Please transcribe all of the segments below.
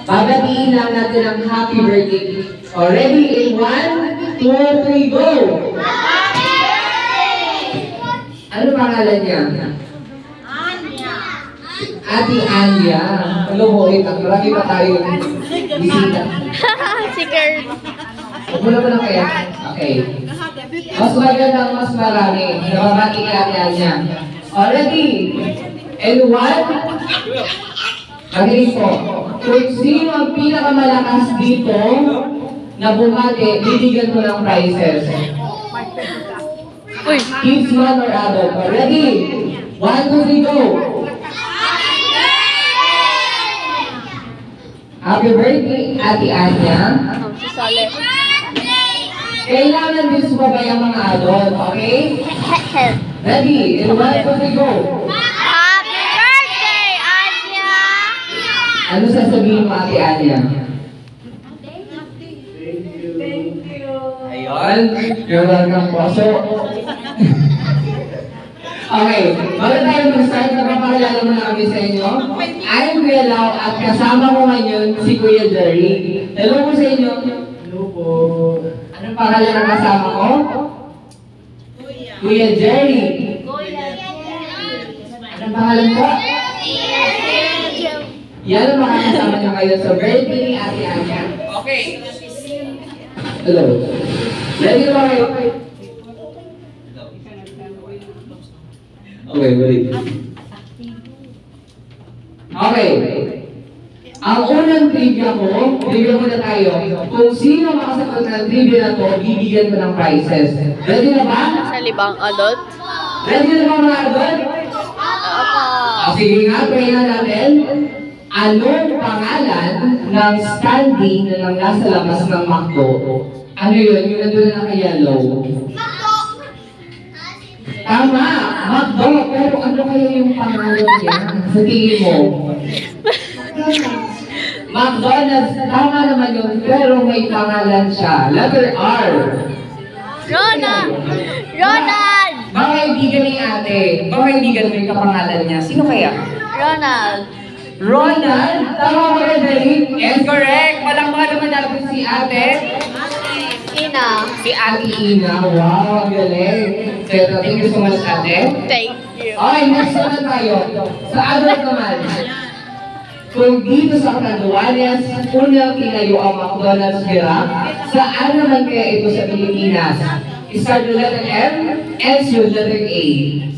Babatiin lang natin ang happy birthday. Ready in 1, 2, 3, go! Happy birthday! Ano pangalan niya? Anya. Ate Anya. Hello po, marami pa tayong bisita. Si Kurt. Mula mo na kaya? Okay. Mas magandang mas marami. Nababati ka Ate Anya. Ready? And 1, magaling po. Kung sino ang pinakamalakas dito na bumati, bibigyan ko ng prizes. Kids, man or adult. Ready? 1, 2, 3, go! Happy birthday, Ate Anya. Kailangan din sumabay ang mga adult, okay? Ready? In 1, 2, 3, go! Happy birthday, Anya! Ano sasabihin mo, Ate Anya? Ayun. You're welcome po. So, okay. Bago tayo mag-start, napapakilala mo na kami sa inyo. I'm Kuya Lau at kasama ko ngayon si Kuya Jerry. Hello po sa inyo. Hello po. Anong pangalan ng kasama ko? Kuya Jerry. Anong pangalan po? Yan ang makakasama niyo ngayon sa birthday ni Ate Anya. Okay. Hello. Ready na ba kayo? Okay, balik. Okay. Ang unang trivia na tayo. Kung sino makasagot ng trivia na to, bibigyan ko ng prizes. Ready na ba? Sa libang adult? Ready na ba mga adult? Sige nga, try na natin. Anong pangalan ng standing na nasa labas ng McDo? Ano yun? Yung nandun na naka-yellow. Tama! McDo! Pero ano kaya yung pangalan niya? Sa tingin mo? McDonald's, tama naman yun, pero may pangalan siya. Letter R. Ronald! Ronald! Baka kaibigan ni ate. Baka kaibigan mo yung kapangalan niya. Sino kaya? Ronald! Ronald? Tama ba rin, Dali? Yes, correct. Palangpakan naman natin si ate. Ina. Si Ate Ina. Wow, ang galing. So, thank you so much, ate. Thank you. Okay, next naman tayo. Sa adult naman. Kung dito sa Catanduanes, unang tinayo ang McDonald's Giraffe, saan naman kaya ito sa Pilipinas? Start with letter M, ends with letter A.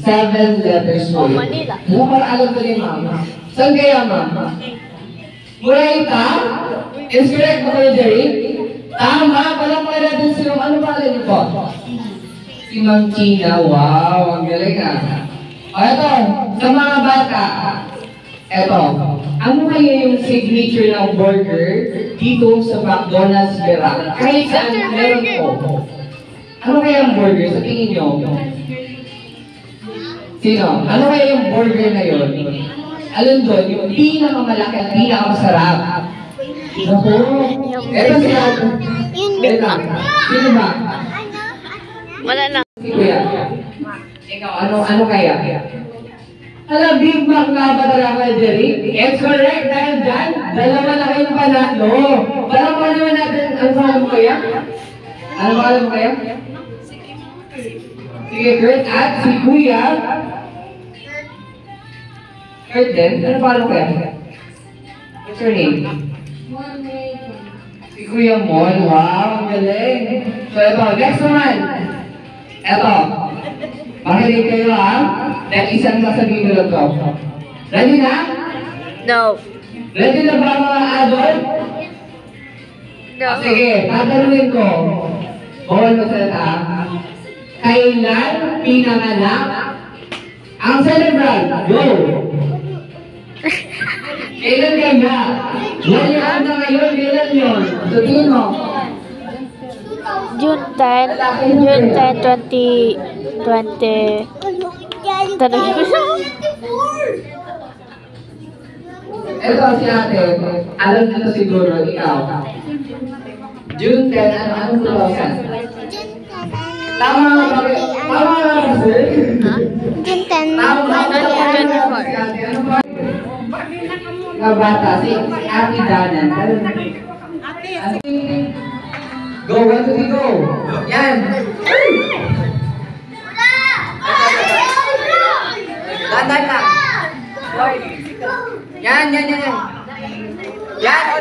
7 letters po. Manila. Para alam ko ni ma'am. Saan kaya ma'am? Murayta? Is correct ba kayo, Jerry? Tama, palang natin sila. Ano pa alam niyo po? Si Ma'am China. Wow, ang galing ah. O ito, sa mga bata. Ito, ano kaya yung signature ng burger dito sa McDonald's Giraffe? Kahit saan meron po. Ano kaya yung burger sa tingin nyo? Sino? Ano kaya yung burger na yun? Alam doon, yung pinakamalaki at pinakamasarap. Naku, eto siya. Sino ba? Wala na. Si Kuya. Ikaw, ano kaya? Alam, Big Mac nga ba talaga, Jerry? It's correct, dahil dyan, dalawa na kayong panalo. Parang mo naman natin, ano pangalan mo kaya? Ano pangalan mo kaya? Sige, Kurt, at si Kuya. Kurt din, ano pangalan mo kaya? What's your name? Si Kuya Mon, wow, ang galing. So ito, next naman. Ito, makinig kayo ha. Dahil isang sasabihin ko lang to. Ready na? No. Ready na ba mga adult? No. Sige, tatanungin ko. Bawal mo salita. Kailan pinanganak ang celebrant? Go! Kailan kaya? Ngayon na ngayon, kailan yun? Sabihin mo. June 10, 2020. Ito si ate, alam nito siguro, ikaw. June 10, anong 2000? Tama ba? Tama ba, sir? June 10, Tama ba? 2024. Ano ba? Mga bata, si Ate Danan. Go, 1, 2, 3, go! Yan! Dandan lang! Yan! Yan!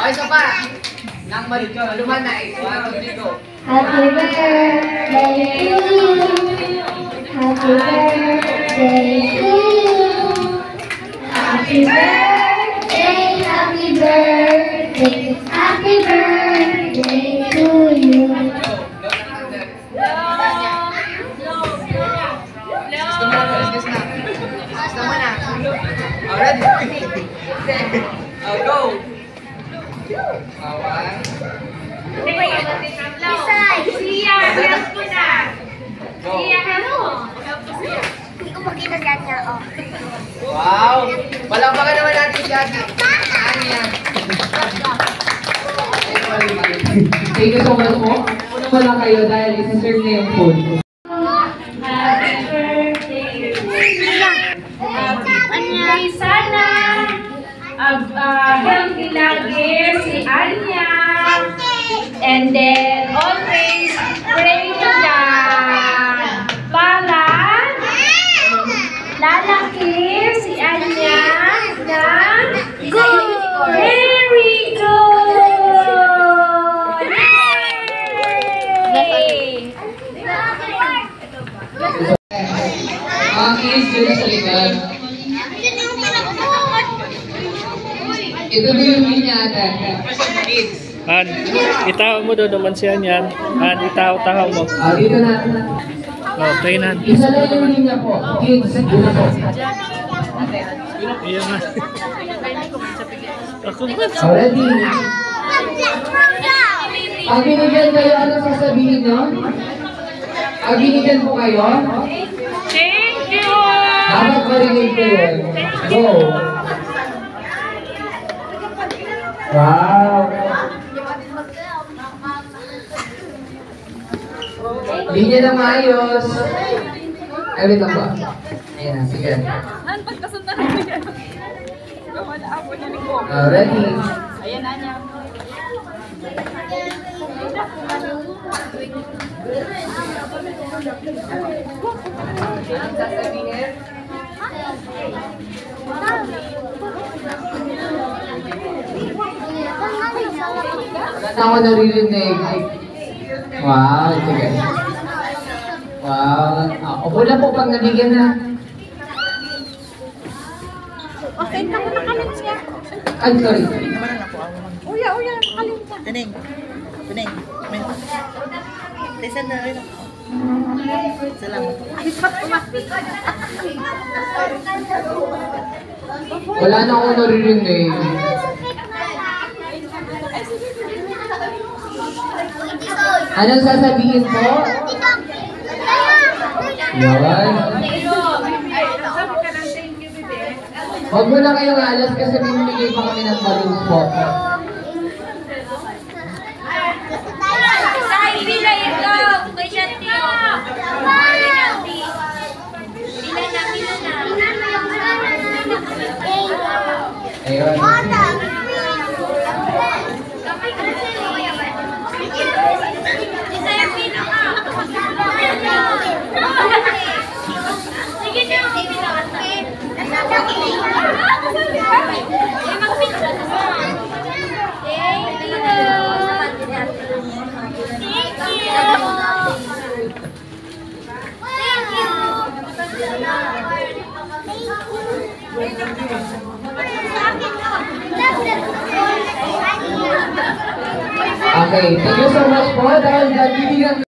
Okay, isa pa. Nang maluman na eh. 1, 2, 3, go. Happy birthday to you. Happy birthday to you. Happy birthday, happy birthday, happy birthday to you. Ready? Go! Awan. Siya, help ko na. Go! Siya, help. Hindi ko makita siya niya, oh. Wow! Palakpakan naman natin si Ate. Anya. Thank you so much po. Una mo lang kayo dahil isa-serve na yung food. Happy birthday. Sana healthy lagi si Anya. And then always pray to God para lalaki si Anya na good. Very good. Yay! Mga kids, dito sa likod. Ito ba yung linya ate? Kids. Han, itaw mo doon naman siya yan. Han, itaw-taw mo. Dito na. Okay na. Isa lang yung linya po. Kids, dito po. Iyan na. Ako ba? Already. Pag binigyan kayo, ano sasabihin nyo? Pag binigyan po kayo, Thank you! dapat marinig kayo. Go! Wow! Linya na maayos. Ay, wait lang ba? Ayan, sige. Ready? Wala na ako naririnig. Wow, sige. Wow. Upo na po pag nabigyan na. Okay, nakalim siya. Ay, sorry. Uya, nakalim siya. Teneng. Lisan na rin ako. Salamat. Wala na ako naririnig. Anong sasabihin po? Yun. Huwag mo na kayong alas kasi bibigay pa kami ng balloons po. Ayun. Okay, thank you so much po dahil nagbibigyan